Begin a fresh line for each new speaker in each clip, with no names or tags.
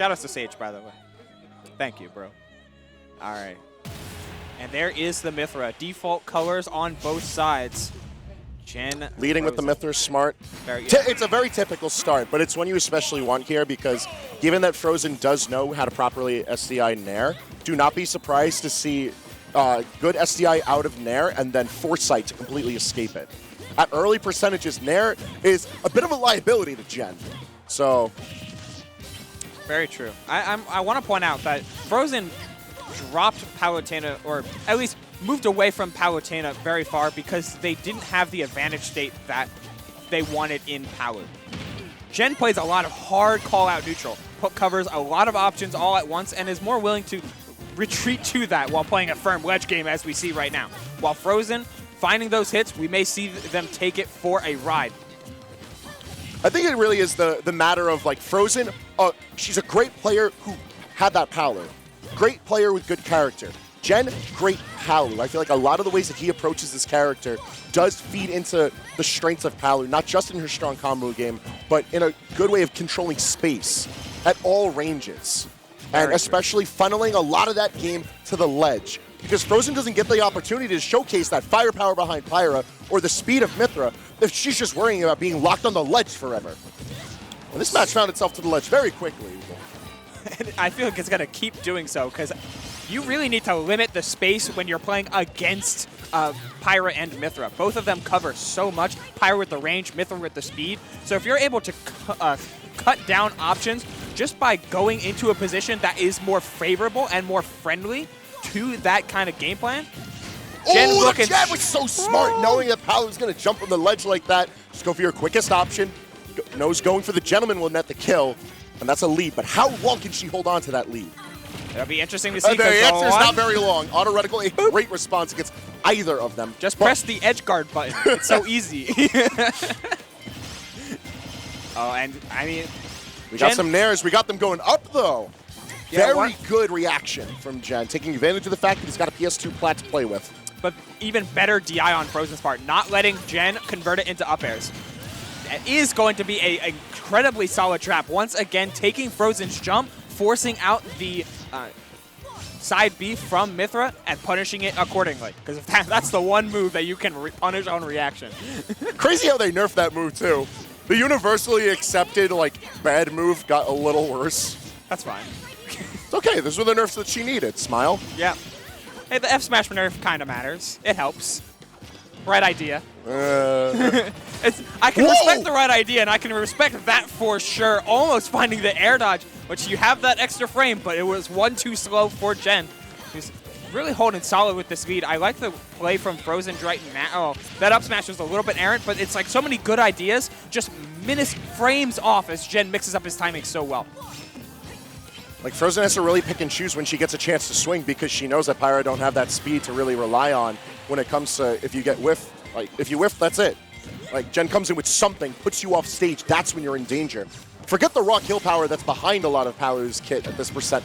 Shout out to Sage, by the way. Thank you, bro. All right. And there is the Mythra. Default colors on both sides. Jen
leading with the Mythra, smart. It's a very typical start, but it's one you especially want here because given that Frozen does know how to properly SDI Nair, do not be surprised to see good SDI out of Nair and then Foresight to completely escape it. At early percentages, Nair is a bit of a liability to Jen. So,
very true. I want to point out that Frozen dropped Palutena, or at least moved away from Palutena very far because they didn't have the advantage state that they wanted in Palu. Jen plays a lot of hard call-out neutral, covers a lot of options all at once, and is more willing to retreat to that while playing a firm ledge game as we see right now. While Frozen, finding those hits, we may see them take it for a ride.
I think it really is the matter of, like, Frozen, she's a great player who had that Palu. Great player with good character. Jen, great Palu. I feel like a lot of the ways that he approaches this character does feed into the strengths of Palu, not just in her strong combo game, but in a good way of controlling space at all ranges. And especially funneling a lot of that game to the ledge. Because Frozen doesn't get the opportunity to showcase that firepower behind Pyra or the speed of Mythra if she's just worrying about being locked on the ledge forever. And this match found itself to the ledge very quickly.
And I feel like it's going to keep doing so because you really need to limit the space when you're playing against Pyra and Mythra. Both of them cover so much. Pyra with the range, Mythra with the speed. So if you're able to cut down options just by going into a position that is more favorable and more friendly to that kind of game plan. Jen
was so smart knowing that Palu was going to jump on the ledge like that. Just go for your quickest option. Knows going for the gentleman will net the kill. And that's a lead, but how long can she hold on to that lead?
It'll be interesting to see.
The answer is not very long. Auto reticle, a great response against either of them.
Just press the edge guard button. It's so easy. Oh, and I mean,
we got some nairs. We got them going up though.
Yeah,
very good reaction from Jen, taking advantage of the fact that he's got a PS2 plat to play with.
But even better DI on Frozen's part, not letting Jen convert it into up airs. It is going to be an incredibly solid trap. Once again, taking Frozen's jump, forcing out the side B from Mythra, and punishing it accordingly. Because that's the one move that you can punish on reaction.
Crazy how they nerfed that move, too. The universally accepted, like, bad move got a little worse.
That's fine.
It's okay. Those were the nerfs that she needed. Smile.
Yeah. Hey, the F smash nerf kind of matters. It helps. Right idea. I can respect the right idea, and I can respect that for sure. Almost finding the air dodge, which you have that extra frame, but it was one too slow for Jen. She's really holding solid with this lead. I like the play from Frozen right now. Oh, that up smash was a little bit errant, but it's like so many good ideas, just minutes frames off as Jen mixes up his timing so well.
Like, Frozen has to really pick and choose when she gets a chance to swing because she knows that Pyra don't have that speed to really rely on when it comes to if you get whiff. Like, if you whiff, that's it. Like, Jen comes in with something, puts you off stage, that's when you're in danger. Forget the raw kill power that's behind a lot of Palu's kit at this percent.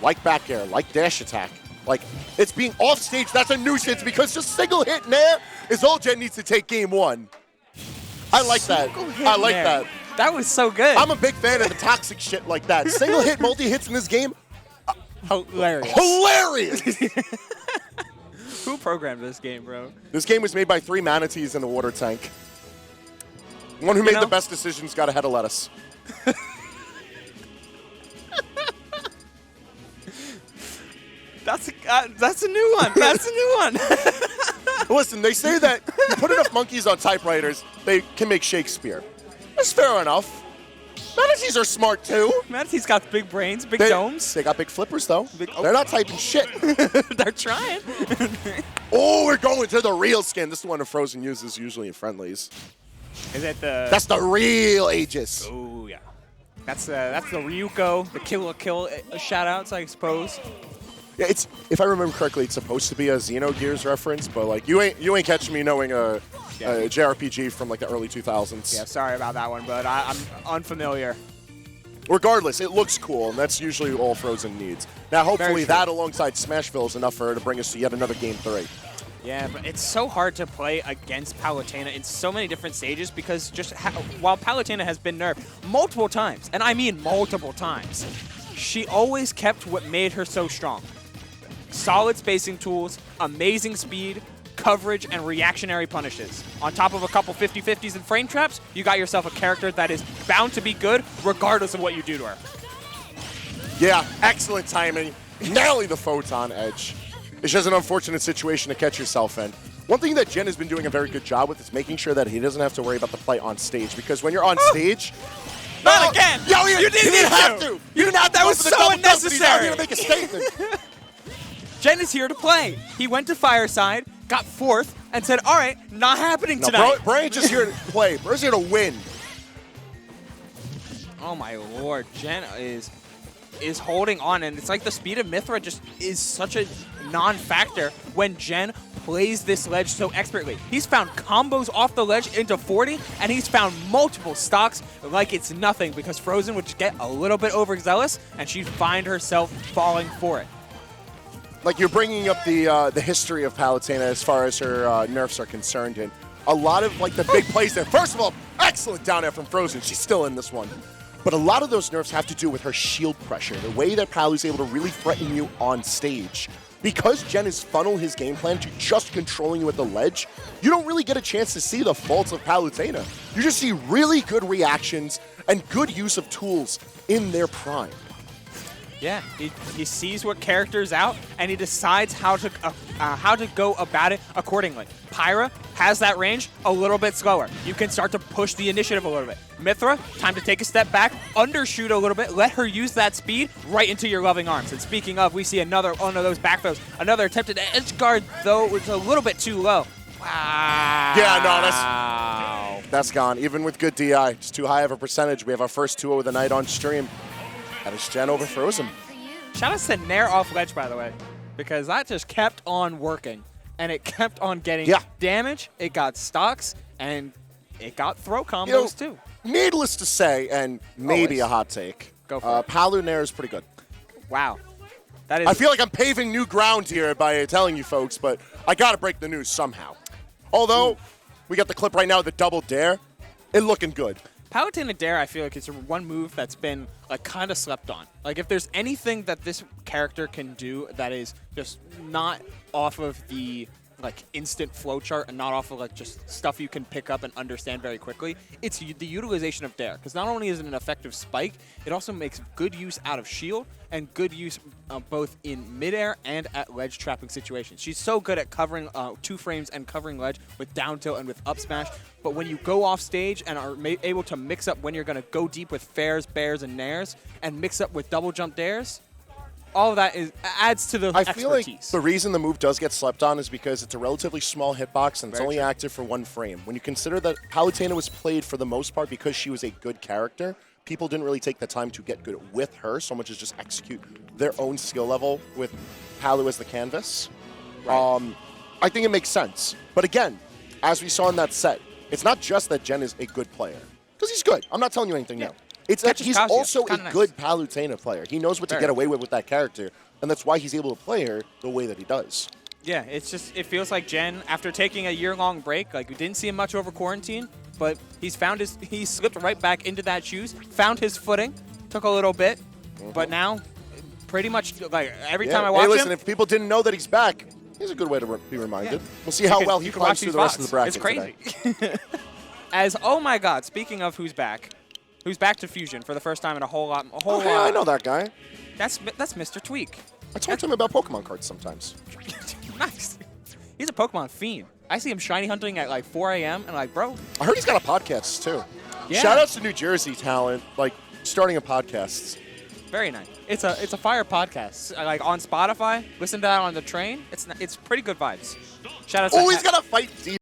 Like back air, like dash attack. Like, it's being off stage, that's a nuisance because just single hit Nair is all Jen needs to take game one. I like that. I like that.
That was so good.
I'm a big fan of the toxic shit like that. Single hit, multi-hits in this game.
Hilarious.
Hilarious!
Who programmed this game, bro?
This game was made by 3 manatees in a water tank. One who made the best decisions got ahead of lettuce.
That's a new one. That's a new one.
Listen, they say that you put enough monkeys on typewriters, they can make Shakespeare. That's fair enough. Manatees are smart too.
Manatees got big brains, big domes.
They got big flippers though. They're not typing shit.
They're trying.
Oh, we're going to the real skin. This is the one that Frozen uses usually in friendlies.
Is it the?
That's the real Aegis.
Oh yeah. That's the Ryuko, the Kill shout-outs, I suppose.
Yeah, it's, if I remember correctly, it's supposed to be a Xenogears reference, but like you ain't catching me knowing a JRPG from like the early 2000s.
Yeah, sorry about that one, but I'm unfamiliar.
Regardless, it looks cool, and that's usually all Frozen needs. Now, hopefully that alongside Smashville is enough for her to bring us to yet another Game 3.
Yeah, but it's so hard to play against Palutena in so many different stages because just while Palutena has been nerfed multiple times, and I mean multiple times, she always kept what made her so strong. Solid spacing tools, amazing speed, coverage, and reactionary punishes. On top of a couple 50-50s and frame traps, you got yourself a character that is bound to be good regardless of what you do to her.
Yeah, excellent timing. Nailing the photon edge. It's just an unfortunate situation to catch yourself in. One thing that Jen has been doing a very good job with is making sure that he doesn't have to worry about the play on stage, because when you're on stage...
Not again!
Yo,
you didn't
have to! You didn't have to!
That was so unnecessary!
He's out here to make a statement.
Jen is here to play. He went to Fireside, got 4th, and said, all right, not happening tonight.
Bro ain't just here to play. Bro's here to win.
Oh, my Lord. Jen is holding on, and it's like the speed of Mythra just is such a non-factor when Jen plays this ledge so expertly. He's found combos off the ledge into 40, and he's found multiple stocks like it's nothing, because Frozen would just get a little bit overzealous, and she'd find herself falling for it.
Like, you're bringing up the history of Palutena as far as her nerfs are concerned, and a lot of, like, the big plays there. First of all, excellent down air from Frozen. She's still in this one. But a lot of those nerfs have to do with her shield pressure, the way that Palu's able to really threaten you on stage. Because Jen has funneled his game plan to just controlling you at the ledge, you don't really get a chance to see the faults of Palutena. You just see really good reactions and good use of tools in their prime.
Yeah, he sees what character's out, and he decides how to go about it accordingly. Pyra has that range a little bit slower. You can start to push the initiative a little bit. Mythra, time to take a step back, undershoot a little bit, let her use that speed right into your loving arms. And speaking of, we see another one of those back throws. Another attempted edge guard, though it was a little bit too low. Wow.
Yeah, no, that's gone. Even with good DI, just too high of a percentage. We have our first 2-0 of the night on stream. That is Jen over Frozen.
Shout out to Nair off ledge, by the way, because that just kept on working, and it kept on getting damage, it got stocks, and it got throw combos, too.
Needless to say, and maybe a hot take,
go for it.
Palu Nair is pretty good.
Wow. That is.
I feel like I'm paving new ground here by telling you folks, but I got to break the news somehow. Although, we got the clip right now of the double dare, it looking good.
Palutena Dare, I feel like it's one move that's been like kind of slept on. Like, if there's anything that this character can do that is just not off of the like instant flowchart and not off of like just stuff you can pick up and understand very quickly, it's the utilization of Dare. Because not only is it an effective spike, it also makes good use out of shield and good use both in midair and at ledge trapping situations. She's so good at covering 2 frames and covering ledge with down tilt and with up smash. But when you go off stage and are able to mix up when you're going to go deep with fairs, bears, and nairs, and mix up with double jump dares, all of that adds to the expertise.
I feel like the reason the move does get slept on is because it's a relatively small hitbox and it's only active for 1 frame. When you consider that Palutena was played for the most part because she was a good character, people didn't really take the time to get good with her so much as just execute their own skill level with Palu as the canvas. Right. I think it makes sense. But again, as we saw in that set, it's not just that Jen is a good player. Because he's good. I'm not telling you anything now. It's that he's also a good Palutena player. He knows what to get away with that character, and that's why he's able to play her the way that he does.
Yeah, it's just, it feels like Jen, after taking a year-long break, like we didn't see him much over quarantine, but he slipped right back into that shoes, found his footing, took a little bit, but now, pretty much, like every time I watch him.
Hey, listen, if people didn't know that he's back, here's a good way to be reminded. We'll see how well he climbs through the rest of the bracket.
It's crazy. As, oh my God, speaking of who's back to Fusion for the first time in a whole lot.
I know that guy.
That's Mr. Tweak.
I talk to him about Pokemon cards sometimes.
Nice. He's a Pokemon fiend. I see him shiny hunting at like 4 a.m. and like, bro.
I heard he's got a podcast too.
Yeah.
Shout outs to New Jersey talent, like starting a podcast.
Very nice. It's a fire podcast. Like on Spotify, listen to that on the train. It's pretty good vibes. Shout out to
he's got to fight